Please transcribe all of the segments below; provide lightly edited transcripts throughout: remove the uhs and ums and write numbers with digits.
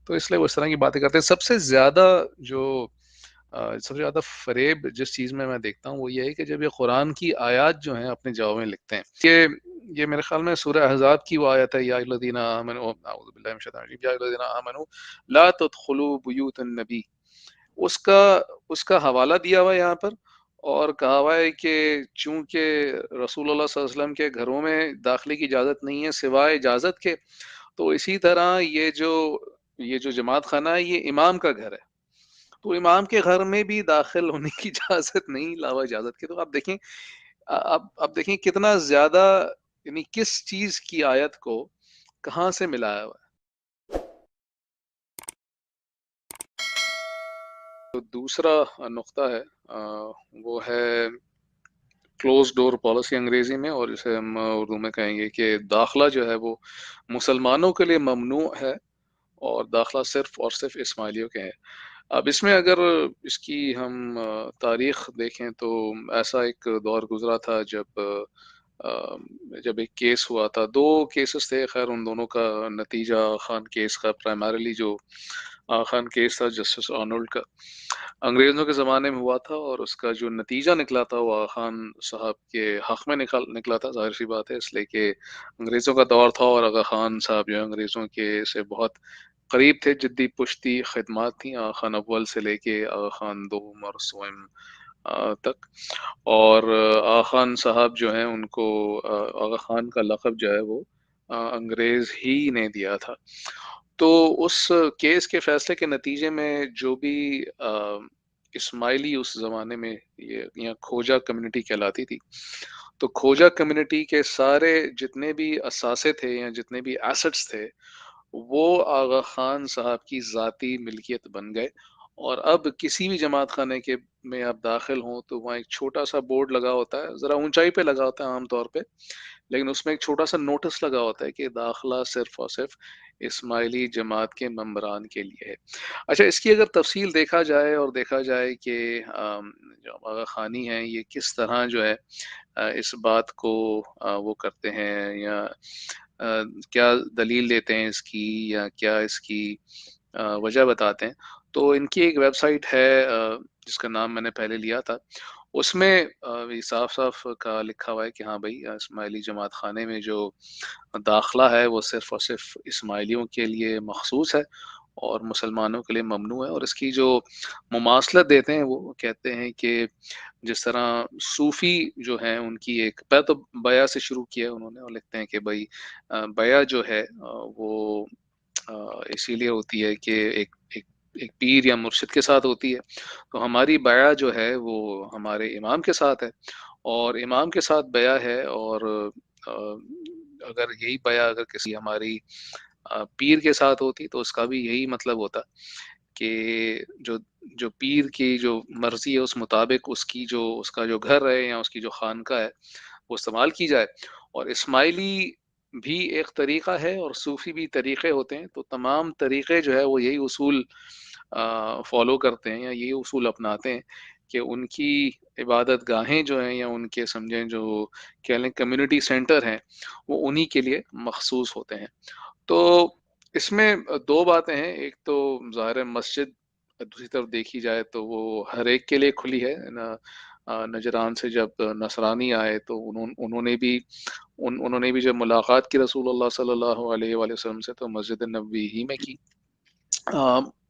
تو اس لیے وہ اس طرح کی باتیں کرتے ہیں۔ سب سے زیادہ فریب جس چیز میں دیکھتا ہوں وہ یہ ہے کہ جب یہ قرآن کی آیات جو ہیں اپنے جواب میں لکھتے ہیں، یہ میرے خیال میں سورہ احزاب کی وہ آیت ہے، یا ایھا الذین آمنوا، اعوذ باللہ من الشیطان الرجیم، یا ایھا الذین آمنوا لا تدخلوا بیوت النبی، اس کا اس کا حوالہ دیا ہوا ہے یہاں پر، اور کہا ہوا ہے کہ چونکہ رسول اللہ صلی اللہ علیہ وسلم کے گھروں میں داخلے کی اجازت نہیں ہے سوائے اجازت کے، تو اسی طرح یہ جو جماعت خانہ ہے یہ امام کا گھر ہے، تو امام کے گھر میں بھی داخل ہونے کی اجازت نہیں علاوہ اجازت کے۔ تو آپ دیکھیں، اب دیکھیں کتنا زیادہ، یعنی کس چیز کی آیت کو کہاں سے ملایا ہوا ہے۔ تو دوسرا نقطہ ہے، وہ ہے کلوز ڈور پالیسی انگریزی میں، اور جسے ہم اردو میں کہیں گے کہ داخلہ جو ہے وہ مسلمانوں کے لیے ممنوع ہے، اور داخلہ صرف اور صرف اسماعیلیوں کے ہیں۔ اب اس میں اگر اس کی ہم تاریخ دیکھیں تو ایسا ایک دور گزرا تھا جب ایک کیس ہوا تھا، دو کیسز تھے، خیر ان دونوں کا نتیجہ خان کیس کا، پرائمریلی جو خان کیس تھا جسٹس آرنولڈ کا، انگریزوں کے زمانے میں ہوا تھا، اور اس کا جو نتیجہ نکلا تھا وہ آغا خان صاحب کے حق میں نکلا تھا، ظاہر سی بات ہے، اس لیے کہ انگریزوں کا دور تھا، اور آغا خان صاحب جو ہے انگریزوں کے سے بہت قریب تھے، جدی پشتی خدمات تھیں آغا خان اول سے لے کے آغا خان دوم اور سوئم تک، اور آغا خان صاحب جو ہیں ان کو آغا خان کا لقب جو ہے وہ انگریز ہی نے دیا تھا۔ تو اس کیس کے فیصلے کے نتیجے میں جو بھی اسماعیلی اس زمانے میں، یہ یہاں کھوجا کمیونٹی کہلاتی تھی، تو کھوجا کمیونٹی کے سارے جتنے بھی اثاثے تھے یا جتنے بھی ایسٹس تھے وہ آغا خان صاحب کی ذاتی ملکیت بن گئے، اور اب کسی بھی جماعت خانے کے میں آپ داخل ہوں تو وہاں ایک چھوٹا سا بورڈ لگا ہوتا ہے، ذرا اونچائی پہ لگا ہوتا ہے عام طور پہ، لیکن اس میں ایک چھوٹا سا نوٹس لگا ہوتا ہے کہ داخلہ صرف اور صرف اسماعیلی جماعت کے ممبران کے لیے ہے۔ اچھا، اس کی اگر تفصیل دیکھا جائے اور دیکھا جائے کہ جو آغا خانی ہیں یہ کس طرح جو ہے اس بات کو وہ کرتے ہیں، یا کیا دلیل دیتے ہیں اس کی، یا کیا اس کی وجہ بتاتے ہیں، تو ان کی ایک ویب سائٹ ہے جس کا نام میں نے پہلے لیا تھا، اس میں یہ صاف صاف کا لکھا ہوا ہے کہ ہاں بھائی اسماعیلی جماعت خانے میں جو داخلہ ہے وہ صرف اور صرف اسماعیلیوں کے لیے مخصوص ہے اور مسلمانوں کے لیے ممنوع ہے، اور اس کی جو مماثلت دیتے ہیں وہ کہتے ہیں کہ جس طرح صوفی جو ہیں ان کی ایک پہلے تو بیع سے شروع کیا انہوں نے، اور لکھتے ہیں کہ بھائی بیع جو ہے وہ اسی لیے ہوتی ہے کہ ایک پیر یا مرشد کے ساتھ ہوتی ہے، تو ہماری بیع جو ہے وہ ہمارے امام کے ساتھ ہے، اور امام کے ساتھ بیع ہے، اور اگر یہی بیع اگر کسی ہماری پیر کے ساتھ ہوتی تو اس کا بھی یہی مطلب ہوتا کہ جو جو پیر کی جو مرضی ہے اس مطابق اس کا جو گھر ہے یا اس کی جو خانقاہ ہے وہ استعمال کی جائے، اور اسماعیلی بھی ایک طریقہ ہے اور صوفی بھی طریقے ہوتے ہیں، تو تمام طریقے جو ہے وہ یہی اصول فالو کرتے ہیں یا یہی اصول اپناتے ہیں کہ ان کی عبادت گاہیں جو ہیں یا ان کے سمجھیں جو کہہ لیں کمیونٹی سینٹر ہیں وہ انہی کے لیے مخصوص ہوتے ہیں۔ تو اس میں دو باتیں ہیں، ایک تو ظاہر ہے مسجد دوسری طرف دیکھی جائے تو وہ ہر ایک کے لیے کھلی ہے نا۔ نجران سے جب نصرانی آئے تو انہوں نے بھی جب ملاقات کی رسول اللہ صلی اللہ علیہ وآلہ وسلم سے تو مسجد نبوی ہی میں کی،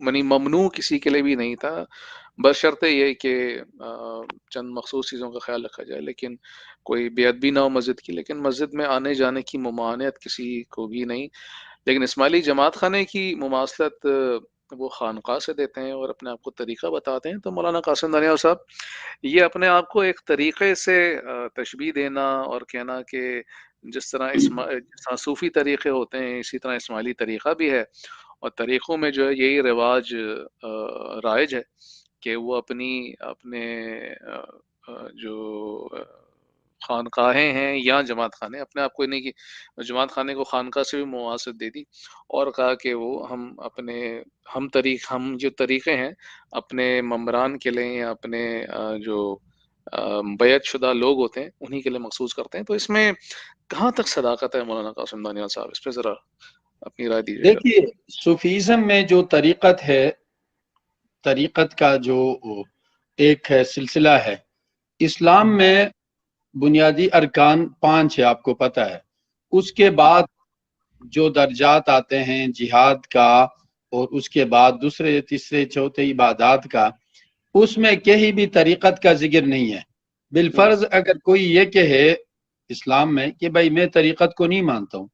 منی ممنوع کسی کے لیے بھی نہیں تھا، بشرطے یہ کہ چند مخصوص چیزوں کا خیال رکھا جائے، لیکن کوئی بے ادبی نہ ہو مسجد کی، لیکن مسجد میں آنے جانے کی ممانعت کسی کو بھی نہیں۔ لیکن اسماعیلی جماعت خانے کی مماثلت وہ خانقاہ سے دیتے ہیں اور اپنے آپ کو طریقہ بتاتے ہیں، تو مولانا قاسم دانیال صاحب یہ اپنے آپ کو ایک طریقے سے تشبیہ دینا اور کہنا کہ جس طرح صوفی طریقے ہوتے ہیں اسی طرح اسماعیلی طریقہ بھی ہے، اور طریقوں میں جو ہے یہی رواج رائج ہے کہ وہ اپنے جو خانقاہیں ہیں یا جماعت خانے، اپنے آپ کو نہیں کہ جماعت خانے کو خانقاہ سے بھی مواصلت دے دی، اور کہا کہ وہ ہم جو طریقے ہیں اپنے ممبران کے لیے یا اپنے جو بیعت شدہ لوگ ہوتے ہیں انہی کے لیے مخصوص کرتے ہیں۔ تو اس میں کہاں تک صداقت ہے مولانا قاسم دانیال صاحب، اس پہ ذرا اپنی رائے دیجیے گا. دیکھیے صوفیزم میں جو طریقت ہے، طریقت کا جو ایک ہے سلسلہ ہے، اسلام میں بنیادی ارکان 5 ہے، آپ کو پتہ ہے. اس کے بعد جو درجات آتے ہیں جہاد کا، اور اس کے بعد دوسرے تیسرے چوتھے عبادات کا، اس میں کہیں بھی طریقت کا ذکر نہیں ہے. بالفرض اگر کوئی یہ کہے اسلام میں کہ بھائی میں طریقت کو نہیں مانتا ہوں،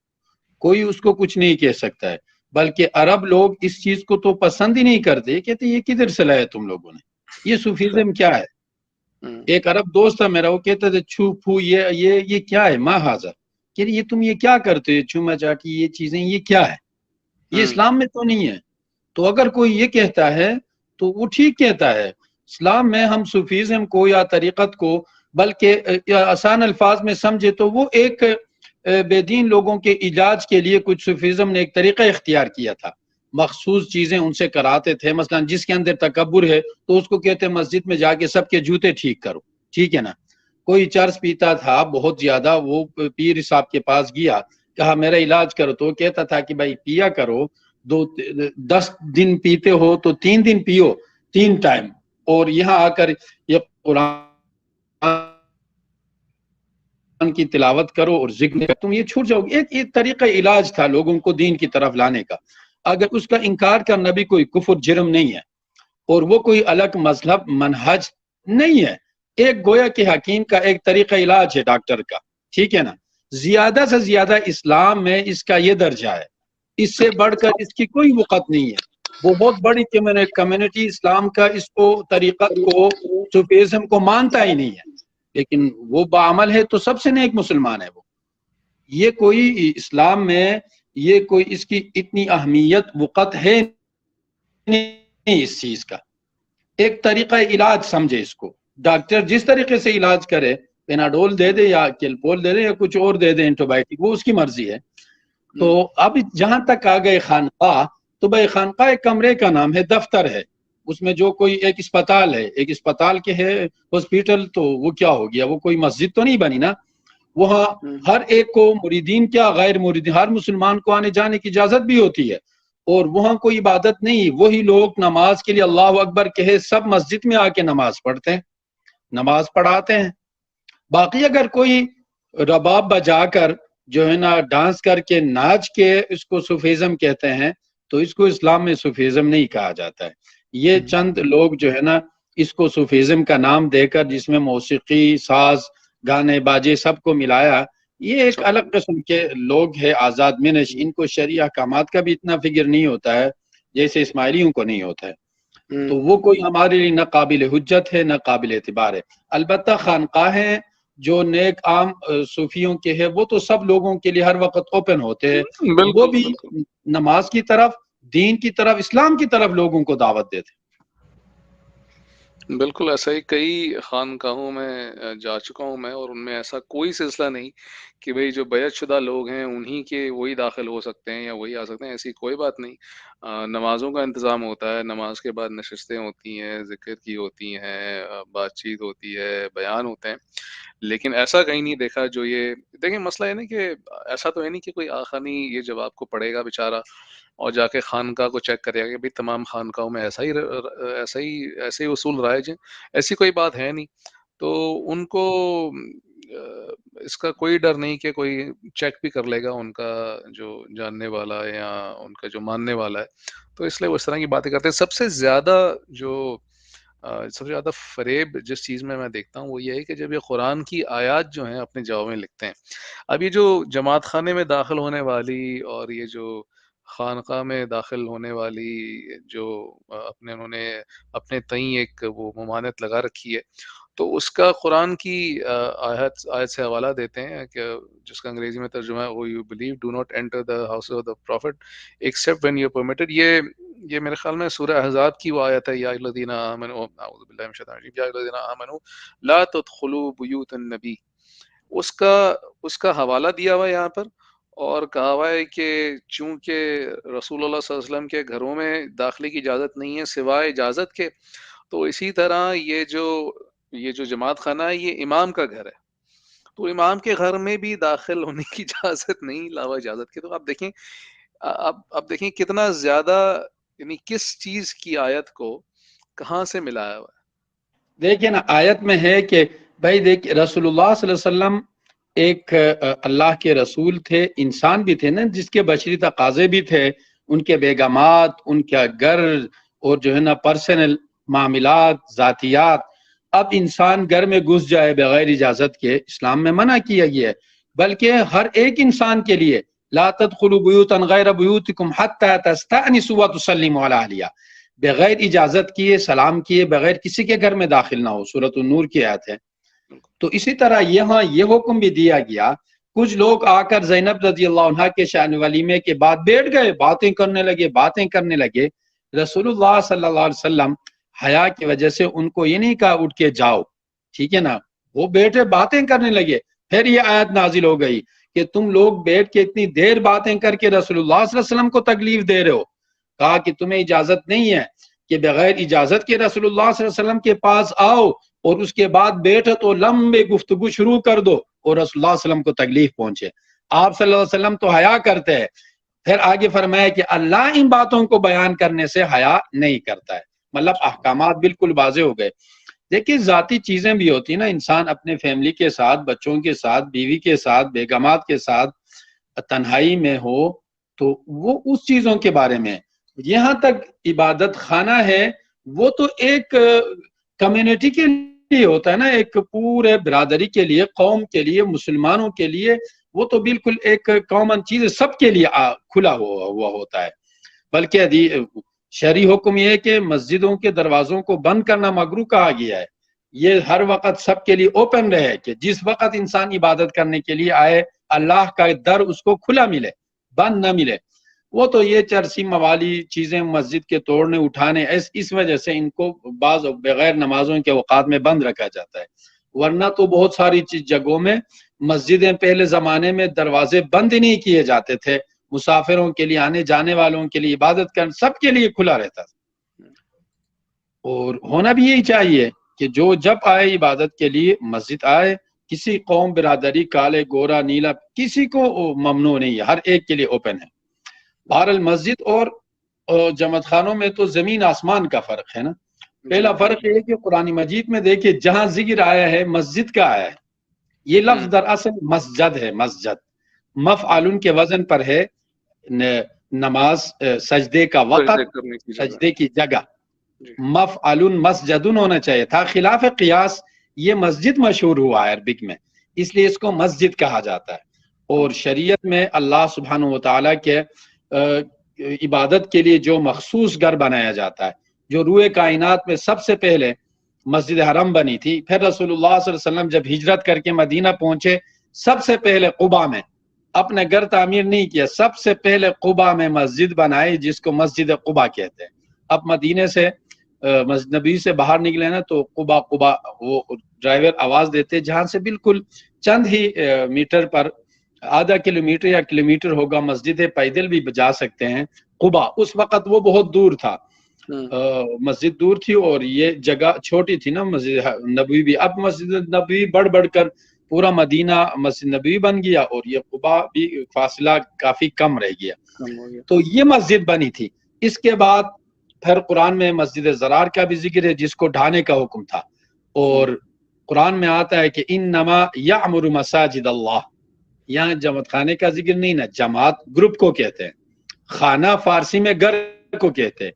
کوئی اس کو کچھ نہیں کہہ سکتا ہے. بلکہ عرب لوگ اس چیز کو تو پسند ہی نہیں کرتے، کہتے یہ کدھر سے لایا تم لوگوں نے، یہ صوفیزم کیا ہے. ایک عرب دوست تھا میرا، وہ کہتا تھا چھو پھو یہ کیا ہے، ما حاضر، کہ یہ تم یہ کیا کرتے ہو، چھو مچاٹی یہ چیزیں یہ کیا ہے، یہ اسلام میں تو نہیں ہے. تو اگر کوئی یہ کہتا ہے تو وہ ٹھیک کہتا ہے. اسلام میں ہم صوفیزم کو یا طریقت کو بلکہ آسان الفاظ میں سمجھے تو وہ ایک بے دین لوگوں کے علاج کے لیے کچھ صوفیزم نے ایک طریقہ اختیار کیا تھا. مخصوص چیزیں ان سے کراتے تھے، مثلا جس کے اندر تکبر ہے تو اس کو کہتے مسجد میں جا کے سب کے جوتے ٹھیک کرو، ٹھیک ہے نا. کوئی چرس پیتا تھا بہت زیادہ، وہ پیر صاحب کے پاس گیا، کہا میرا علاج کرو، تو کہتا تھا کہ بھائی پیا کرو، 10 دن پیتے ہو تو 3 دن پیو 3 ٹائم، اور یہاں آ کر یہ قرآن کی تلاوت کرو اور ذکر کرو، تم یہ چھوٹ جاؤ گے. ایک طریقہ علاج تھا لوگوں کو دین کی طرف لانے کا. اگر اس کا انکار کرنا بھی کوئی کفر جرم نہیں ہے، اور وہ کوئی الگ مذہب منہج نہیں ہے. ایک گویا کہ حکیم کا ایک طریقہ علاج ہے ڈاکٹر کا، ٹھیک ہے نا. زیادہ سے زیادہ اسلام میں اس کا یہ درجہ ہے، اس سے بڑھ کر اس کی کوئی وقت نہیں ہے. بہت بڑی کمیونٹی اسلام کا اس کو طریقت کو صوفیزم کو مانتا ہی نہیں ہے، لیکن وہ بعمل ہے تو سب سے نیک مسلمان ہے وہ. یہ کوئی اسلام میں یہ کوئی اس کی اتنی اہمیت وقت ہے نہیں اس چیز کا. ایک طریقہ علاج سمجھے اس کو. ڈاکٹر جس طریقے سے علاج کرے، پیناڈول دے دے یا کیلپول دے دے یا کچھ اور دے دے اینٹی بائیوٹک، وہ اس کی مرضی ہے. تو اب جہاں تک آ گئے خانقاہ، تو بھائی خانقاہ ایک کمرے کا نام ہے، دفتر ہے. اس میں جو کوئی ایک اسپتال ہے، ایک اسپتال کے ہے ہاسپٹل، تو وہ کیا ہو گیا، وہ کوئی مسجد تو نہیں بنی نا. وہاں ہر ایک کو مریدین کیا غیر مریدین ہر مسلمان کو آنے جانے کی اجازت بھی ہوتی ہے، اور وہاں کوئی عبادت نہیں. وہی لوگ نماز کے لیے اللہ اکبر کہے سب مسجد میں آ کے نماز پڑھتے ہیں، نماز پڑھاتے ہیں. باقی اگر کوئی رباب بجا کر جو ہے نا ڈانس کر کے ناچ کے اس کو صوفیزم کہتے ہیں، تو اس کو اسلام میں صوفیزم نہیں کہا جاتا ہے. یہ چند لوگ جو ہے نا اس کو صوفیزم کا نام دے کر، جس میں موسیقی، ساز، گانے باجے سب کو ملایا، یہ ایک الگ قسم کے لوگ ہیں آزاد منش. ان کو شرعی احکامات کا بھی اتنا فکر نہیں ہوتا ہے جیسے اسماعیلیوں کو نہیں ہوتا ہے. تو وہ کوئی ہمارے لیے نہ قابل حجت ہے نہ قابل اعتبار ہے. البتہ خانقاہیں جو نیک عام صوفیوں کے ہیں وہ تو سب لوگوں کے لیے ہر وقت اوپن ہوتے ہیں. وہ بالکل بھی بالکل نماز کی طرف، دین کی طرف، اسلام کی طرف لوگوں کو دعوت دیتے. بالکل ایسا ہی کئی خانقاہوں میں جا چکا ہوں میں، اور ان میں ایسا کوئی سلسلہ نہیں کہ بھئی جو بیعت شدہ لوگ ہیں انہی کے وہی داخل ہو سکتے ہیں یا وہی آ سکتے ہیں. ایسی کوئی بات نہیں. نمازوں کا انتظام ہوتا ہے، نماز کے بعد نشستیں ہوتی ہیں، ذکر کی ہوتی ہیں، بات چیت ہوتی ہے، بیان ہوتے ہیں. لیکن ایسا کہیں نہیں دیکھا جو یہ دیکھیں. مسئلہ ہے نا کہ ایسا تو ہے نہیں کہ کوئی آخانی یہ جواب کو پڑھے گا بیچارہ اور جا کے خانقاہ کو چیک کرے گا کہ بھئی تمام خانقاہوں میں ایسے ہی اصول رائج ہیں. ایسی کوئی بات ہے نہیں. تو ان کو اس کا کوئی ڈر نہیں کہ کوئی چیک بھی کر لے گا ان کا جو جاننے والا ہے یا ان کا جو ماننے والا ہے. تو اس لیے وہ اس طرح کی باتیں کرتے ہیں. سب سے زیادہ فریب جس چیز میں دیکھتا ہوں وہ یہ ہے کہ جب یہ قرآن کی آیات جو ہیں اپنے جواب میں لکھتے ہیں. اب یہ جو جماعت خانے میں داخل ہونے والی اور یہ جو خانقاہ میں داخل ہونے والی جو انہوں نے اپنے تئیں ایک وہ ممانعت لگا رکھی ہے، تو اس کا قرآن کی آیت سے حوالہ دیتے ہیں کہ جس کا انگریزی میں ترجمہ ہے وہ you believe do not enter the house of the prophet except when you are permitted. یہ میرے خیال میں سورہ احزاب کی وہ آیت ہے، یا ایھا الذین آمنوا اعوذ باللہ من الشیطان الرجیم یا ایھا الذین آمنوا لا تدخلوا بیوت النبی. اس کا حوالہ دیا ہوا ہے یہاں پر، اور کہا ہوا ہے کہ چونکہ رسول اللہ صلی اللہ علیہ وسلم کے گھروں میں داخلے کی اجازت نہیں ہے سوائے اجازت کے، تو اسی طرح یہ جو جماعت خانہ ہے یہ امام کا گھر ہے، تو امام کے گھر میں بھی داخل ہونے کی اجازت نہیں علاوہ اجازت کے. تو آپ دیکھیں اب دیکھیں کتنا زیادہ، یعنی کس چیز کی آیت کو کہاں سے ملایا ہوا ہے؟ دیکھیں نا آیت میں ہے کہ بھائی دیکھ رسول اللہ صلی اللہ علیہ وسلم ایک اللہ کے رسول تھے، انسان بھی تھے نا، جس کے بشری تقاضے بھی تھے، ان کے بیگمات، ان کا گھر، اور جو ہے نا پرسنل معاملات، ذاتیات. اب انسان گھر میں گھس جائے بغیر اجازت کے، اسلام میں منع کیا گیا ہے، بلکہ ہر ایک انسان کے لیے لا تدخلوا بیوتا غیر بیوتکم حتی تستأنسوا وتسلموا علی اہلہا، بغیر اجازت کیے، سلام کیے بغیر کسی کے گھر میں داخل نہ ہو. سورۃ النور کی آیت ہے. تو اسی طرح یہاں یہ حکم بھی دیا گیا. کچھ لوگ آ کر زینب رضی اللہ عنہ کے شان ولیمے کے بعد بیٹھ گئے، باتیں کرنے لگے. رسول اللہ صلی اللہ علیہ وسلم حیا کی وجہ سے ان کو یہ نہیں کہا اٹھ کے جاؤ، ٹھیک ہے نا، وہ بیٹھے باتیں کرنے لگے. پھر یہ آیت نازل ہو گئی کہ تم لوگ بیٹھ کے اتنی دیر باتیں کر کے رسول اللہ صلی اللہ علیہ وسلم کو تکلیف دے رہے ہو. کہا کہ تمہیں اجازت نہیں ہے کہ بغیر اجازت کے رسول اللہ صلی اللہ علیہ وسلم کے پاس آؤ اور اس کے بعد بیٹھو تو لمبے گفتگو شروع کر دو اور رسول اللہ صلی اللہ علیہ وسلم کو تکلیف پہنچے. آپ صلی اللہ علیہ وسلم تو حیا کرتے ہیں. پھر آگے فرمایا کہ اللہ ان باتوں کو بیان کرنے سے حیا نہیں کرتا ہے. مطلب احکامات بالکل واضح ہو گئے. دیکھیے ذاتی چیزیں بھی ہوتی ہیں نا، انسان اپنے فیملی کے ساتھ، بچوں کے ساتھ، بیوی کے ساتھ، بیگمات کے ساتھ تنہائی میں ہو تو وہ اس چیزوں کے بارے میں. یہاں تک عبادت خانہ ہے وہ تو ایک کمیونٹی کے لیے ہوتا ہے نا، ایک پورے برادری کے لیے، قوم کے لیے، مسلمانوں کے لیے، وہ تو بالکل ایک کامن چیز ہے، سب کے لیے کھلا ہوا ہوتا ہے. بلکہ شرعی حکم یہ ہے کہ مسجدوں کے دروازوں کو بند کرنا مکروہ کہا گیا ہے. یہ ہر وقت سب کے لیے اوپن رہے کہ جس وقت انسان عبادت کرنے کے لیے آئے اللہ کا در اس کو کھلا ملے، بند نہ ملے. وہ تو یہ چرسی موالی چیزیں مسجد کے توڑنے اٹھانے، اس وجہ سے ان کو بعض بغیر نمازوں کے اوقات میں بند رکھا جاتا ہے. ورنہ تو بہت ساری جگہوں میں مسجدیں پہلے زمانے میں دروازے بند ہی نہیں کیے جاتے تھے، مسافروں کے لیے، آنے جانے والوں کے لیے، عبادت کرنے سب کے لیے کھلا رہتا تھا. اور ہونا بھی یہی چاہیے کہ جو جب آئے عبادت کے لیے مسجد آئے. کسی قوم، برادری، کالے، گورا، نیلا، کسی کو ممنوع نہیں ہے، ہر ایک کے لیے اوپن ہے. بہرحال مسجد اور جماعت خانوں میں تو زمین آسمان کا فرق ہے نا. پہلا فرق یہ ہے کہ قرآن مجید میں دیکھیں جہاں ذکر آیا ہے مسجد کا آیا ہے. یہ لفظ دراصل مسجد ہے، مسجد مفعول کے وزن پر ہے. نماز، سجدے کا وقت، سجدے کی جگہ، مفعول مسجدن ہونا چاہیے تھا. خلاف قیاس یہ مسجد مشہور ہوا ہے عربک میں، اس لیے اس کو مسجد کہا جاتا ہے. اور شریعت میں اللہ سبحانہ و تعالیٰ کے عبادت کے لیے جو مخصوص گھر بنایا جاتا ہے، جو روئے کائنات میں سب سے پہلے مسجد حرم بنی تھی. پھر رسول اللہ صلی اللہ علیہ وسلم جب ہجرت کر کے مدینہ پہنچے، سب سے پہلے قباء میں اپنے گھر تعمیر نہیں کیا، سب سے پہلے قباء میں مسجد بنائی جس کو مسجد قباء کہتے ہیں. اب مدینے سے مسجد نبی سے باہر نکلے نا تو قباء قباء وہ ڈرائیور آواز دیتے، جہاں سے بالکل چند ہی میٹر پر، آدھا کلومیٹر یا کلومیٹر ہوگا مسجد ہے، پیدل بھی جا سکتے ہیں. قباء اس وقت وہ بہت دور تھا، مسجد دور تھی اور یہ جگہ چھوٹی تھی نا مسجد نبوی بھی. اب مسجد نبوی بڑھ کر پورا مدینہ مسجد نبوی بن گیا اور یہ قباء بھی فاصلہ کافی کم رہ گیا. تو یہ مسجد بنی تھی. اس کے بعد پھر قرآن میں مسجد زرار کا بھی ذکر ہے جس کو ڈھانے کا حکم تھا. اور قرآن میں آتا ہے کہ انما یعمر مساجد اللہ، یہاں جماعت خانے کا ذکر نہیں نا، جماعت گروپ کو کہتے ہیں. خانہ فارسی میں گھر کو کہتے ہیں،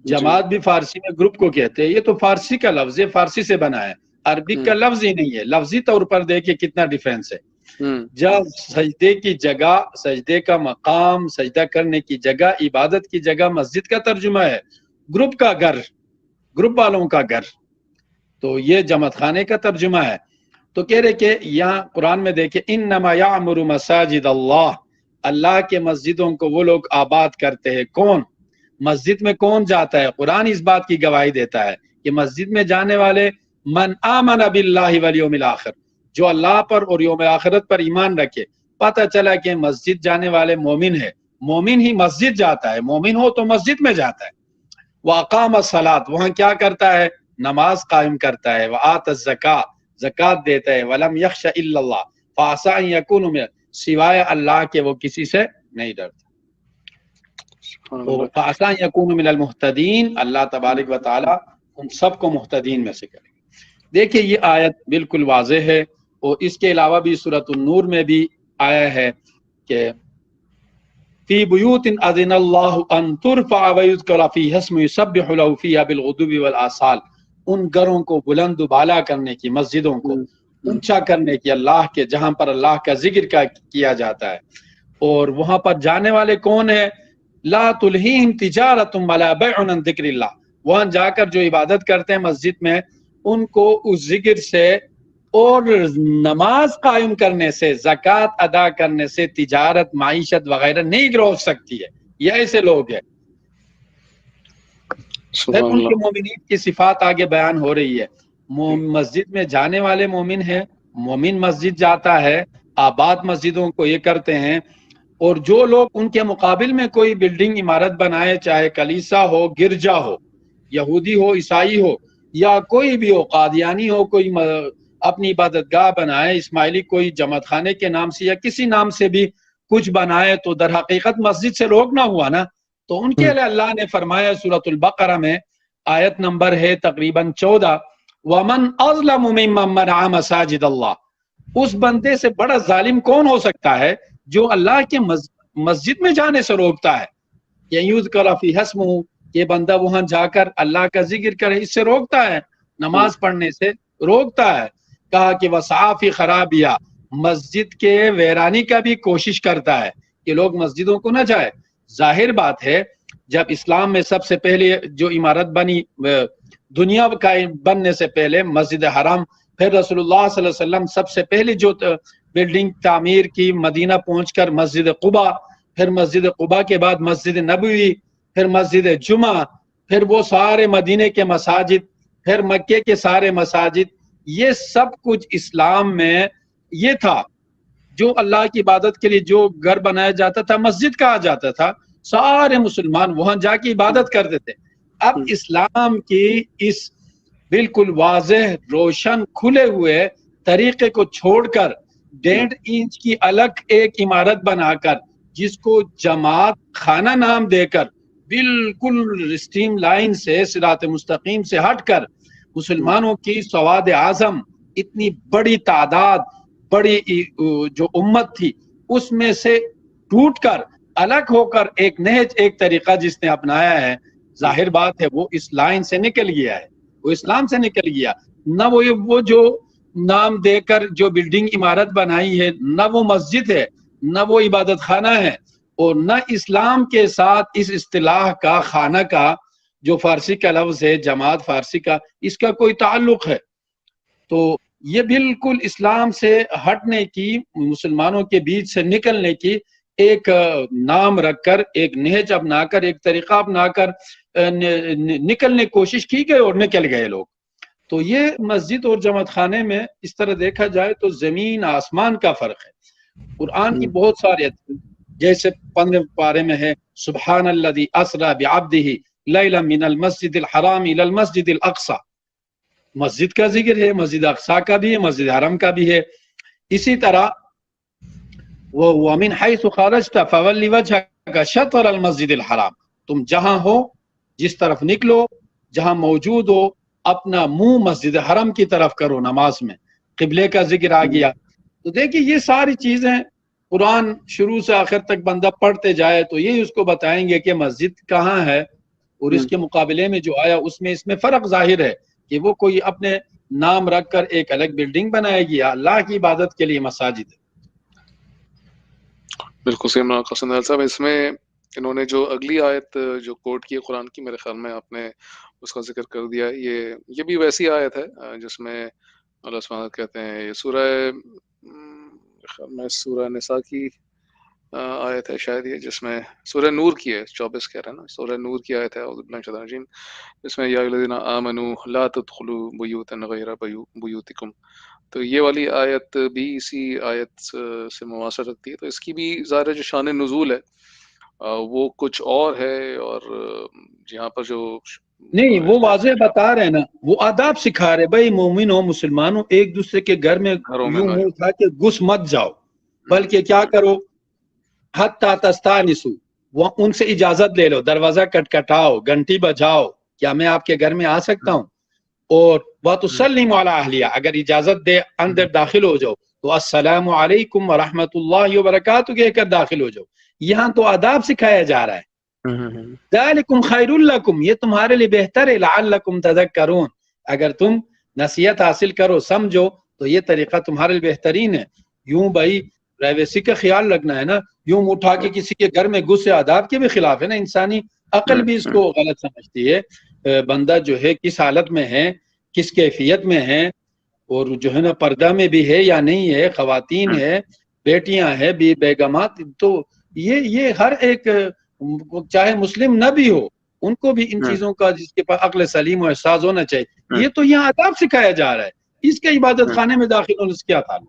جماعت بھی فارسی میں گروپ کو کہتے ہیں. یہ تو فارسی کا لفظ ہے، فارسی سے بنا ہے، عربک کا لفظ ہی نہیں ہے. لفظی طور پر دیکھیں کتنا ڈیفرنس ہے. جب سجدے کی جگہ، سجدے کا مقام، سجدہ کرنے کی جگہ، عبادت کی جگہ مسجد کا ترجمہ ہے گروپ کا گھر، گروپ والوں کا گھر، تو یہ جماعت خانے کا ترجمہ ہے. تو کہہ رہے کہ یہاں قرآن میں دیکھیں انما یعمر مساجد اللہ، اللہ کے مسجدوں کو وہ لوگ آباد کرتے ہیں. کون؟ مسجد میں کون جاتا ہے؟ قرآن اس بات کی گواہی دیتا ہے کہ مسجد میں جانے والے من آمن باللہ والیوم الآخر، جو اللہ پر اور یوم آخرت پر ایمان رکھے. پتہ چلا کہ مسجد جانے والے مومن ہے. مومن ہی مسجد جاتا ہے، مومن ہو تو مسجد میں جاتا ہے. وَأَقَامَ الصَّلَاةَ، وہاں کیا کرتا ہے؟ نماز قائم کرتا ہے. وَآتَ الزَّکَاةَ، زکات دیتا ہے. وَلَمْ يَخْشَ إِلَّا اللَّهَ فَعَسَىٰ أَن يَكُونَ مِنَ، سوائے اللہ کے وہ کسی سے نہیں ڈرتا. فَعَسَىٰ أَن يَكُونُوا مِنَ الْمُهْتَدِينَ، اللہ تبارک و تعالیٰ ان سب کو مہتدین میں سے کرے گا۔ دیکھیں یہ آیت بالکل واضح ہے، اور اس کے علاوہ بھی سورۃ النور میں بھی آیا ہے کہ فی بیوت اذن اللہ ان ترفع ویذکر فیہا اسمہ یسبح لہ فیہا بالغدو والآصال، ان گھروں کو بلند و بالا کرنے کی، مسجدوں کو اونچا کرنے کی اللہ کے، جہاں پر اللہ کا ذکر کیا جاتا ہے، اور وہاں پر جانے والے کون ہیں؟ لا تلہیہم تجارۃ ولا بیع عن ذکر اللہ، وہاں جا کر جو عبادت کرتے ہیں مسجد میں، ان کو اس ذکر سے اور نماز قائم کرنے سے، زکوٰۃ ادا کرنے سے تجارت، معیشت وغیرہ نہیں روک سکتی ہے۔ یہ ایسے لوگ ہیں۔ پھر ان کے مومنین کی صفات آگے بیان ہو رہی ہے۔ مسجد میں جانے والے مومن ہیں، مومن مسجد جاتا ہے، آباد مسجدوں کو یہ کرتے ہیں، اور جو لوگ ان کے مقابل میں کوئی بلڈنگ عمارت بنائے، چاہے کلیسا ہو، گرجا ہو، یہودی ہو، عیسائی ہو، یا کوئی بھی ہو، قادیانی ہو، کوئی اپنی عبادت گاہ بنائے، اسماعیلی کوئی جماعت خانے کے نام سے یا کسی نام سے بھی کچھ بنائے، تو در حقیقت مسجد سے روکنا ہوا نا۔ تو ان کے لیے اللہ نے فرمایا سورۃ البقرہ میں، آیت نمبر ہے تقریباً 14، وَمَنْ أَظْلَمُ مِمَّن مَنَعَ مَسَاجِدَ اللَّهِ، اس بندے سے بڑا ظالم کون ہو سکتا ہے جو اللہ کے مسجد میں جانے سے روکتا ہے؟ یذکر فیہا اسمہ، یہ بندہ وہاں جا کر اللہ کا ذکر کرے، اس سے روکتا ہے، نماز پڑھنے سے روکتا ہے۔ کہا کہ وَسَعَىٰ فِی خَرَابِہَا، مسجد کے ویرانی کا بھی کوشش کرتا ہے کہ لوگ مسجدوں کو نہ جائے۔ ظاہر بات ہے، جب اسلام میں سب سے پہلے جو عمارت بنی دنیا کا بننے سے پہلے مسجد حرام، پھر رسول اللہ صلی اللہ علیہ وسلم سب سے پہلے جو بلڈنگ تعمیر کی مدینہ پہنچ کر مسجد قباء، پھر مسجد قباء کے بعد مسجد نبوی، پھر مسجد جمعہ، پھر وہ سارے مدینے کے مساجد، پھر مکے کے سارے مساجد، یہ سب کچھ اسلام میں یہ تھا۔ جو اللہ کی عبادت کے لیے جو گھر بنایا جاتا تھا مسجد کہا جاتا تھا، سارے مسلمان وہاں جا کے عبادت کرتے تھے۔ اب اسلام کی اس بالکل واضح، روشن، کھلے ہوئے طریقے کو چھوڑ کر 1.5 انچ کی الگ ایک عمارت بنا کر، جس کو جماعت خانہ نام دے کر، بالکل اسٹریم لائن سے، صراط مستقیم سے ہٹ کر، مسلمانوں کی سواد اعظم اتنی بڑی تعداد، بڑی جو امت تھی، اس میں سے ٹوٹ کر الگ ہو کر ایک نہج، ایک طریقہ جس نے اپنایا ہے، ظاہر بات ہے وہ اس لائن سے نکل گیا ہے، وہ اسلام سے نکل گیا۔ نہ وہ جو نام دے کر جو بلڈنگ عمارت بنائی ہے، نہ وہ مسجد ہے، نہ وہ عبادت خانہ ہے، اور نہ اسلام کے ساتھ اس اصطلاح کا، خانہ کا جو فارسی کا لفظ ہے، جماعت فارسی کا، اس کا کوئی تعلق ہے۔ تو یہ بالکل اسلام سے ہٹنے کی، مسلمانوں کے بیچ سے نکلنے کی ایک نام رکھ کر، ایک نہج اپنا کر، ایک طریقہ اپنا کر نکلنے کی کوشش کی گئی اور نکل گئے لوگ۔ تو یہ مسجد اور جماعت خانے میں اس طرح دیکھا جائے تو زمین آسمان کا فرق ہے۔ قرآن کی بہت ساری، جیسے 15 پارے میں ہے، سبحان الذی اسری بعبدہ لیلا من المسجد الحرام الی المسجد الاقصی، مسجد کا ذکر ہے، مسجد اقصی کا بھی ہے، مسجد حرم کا بھی ہے۔ اسی طرح وَمِنْ حَيْثُ خَرَجْتَ فَوَلِّ وَجْهَكَ شَطْرَ الْمَسْجِدِ الْحَرَامِ، تم جہاں ہو، جس طرف نکلو، جہاں موجود ہو، اپنا منہ مسجد حرم کی طرف کرو نماز میں۔ قبلے کا ذکر آ گیا۔ تو دیکھیں یہ ساری چیزیں قرآن شروع سے آخر تک بندہ پڑھتے جائے تو یہ اس کو بتائیں گے کہ مسجد کہاں ہے، اور اس کے مقابلے میں جو آیا اس میں فرق ظاہر ہے کہ وہ کوئی اپنے نام رکھ کر ایک الگ بلڈنگ بنائے گی، اللہ کی عبادت کے لیے مساجد ہے۔ بالکل صحیح مولانا قاسم صاحب، اس میں انہوں نے جو اگلی آیت جو کوٹ کی قرآن کی، میرے خیال میں آپ نے اس کا ذکر کر دیا۔ یہ بھی ویسی آیت ہے جس میں اللہ سبحانہ کہتے ہیں، یہ سورہ نساء کی آیت ہے شاید، یہ جس میں سورہ نور کی ہے، 24 کہہ رہے ہیں نا، سورہ نور کی آیت ہے، اعوذ باللہ من الشیطان الرجیم، جس میں یا الذین آمنوا لا تدخلوا بیوتا غیر بیوتکم۔ تو یہ والی آیت بھی اسی آیت سے مواصل رکھتی ہے۔ تو اس کی بھی ظاہر جو شان نزول ہے وہ کچھ اور ہے، اور یہاں پر جو نہیں، وہ واضح بتا رہے ہیں نا، وہ آداب سکھا رہے، بھائی مومن ہو، مسلمان ہو، ایک دوسرے کے گھر میں یوں منہ اٹھا کے گھس مت جاؤ، بلکہ کیا کرو، حتی تستانسوا، وہ ان سے اجازت لے لو، دروازہ کٹکھٹاؤ، گھنٹی بجاؤ، کیا میں آپ کے گھر میں آ سکتا ہوں؟ اور وَتُسَلِّمُ عَلَىٰ أَهْلِهَا، اگر اجازت دے اندر داخل ہو جاؤ تو السلام علیکم ورحمۃ اللہ وبرکاتہ کہہ کر داخل ہو جاؤ. یہاں تو آداب سکھایا جا رہا ہے. ذالکم خیر لکم، یہ تمہارے لیے بہتر ہے، لعلکم تذکرون، اگر تم نصیحت حاصل کرو سمجھو تو یہ طریقہ تمہارے لیے بہترین ہے. یوں بھائی پرائیویسی کا خیال رکھنا ہے نا، یوں اٹھا کے کسی کے گھر میں گھس آداب کے بھی خلاف ہے نا. انسانی عقل بھی اس کو غلط سمجھتی ہے. بندہ جو ہے کس حالت میں ہے، کس کیفیت میں ہے، اور جو ہے نا پردہ میں بھی ہے یا نہیں ہے، خواتین ہے، بیٹیاں ہیں، بیگمات، تو یہ ہر ایک چاہے مسلم نہ بھی ہو ان کو بھی ان چیزوں کا، جس کے پاس عقل سلیم و احساس ہونا چاہیے. یہ تو یہاں آداب سکھایا جا رہا ہے، اس کے عبادت خانے میں داخل ہونے سے کیا تعلق؟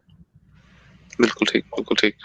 بالکل ٹھیک، بالکل ٹھیک.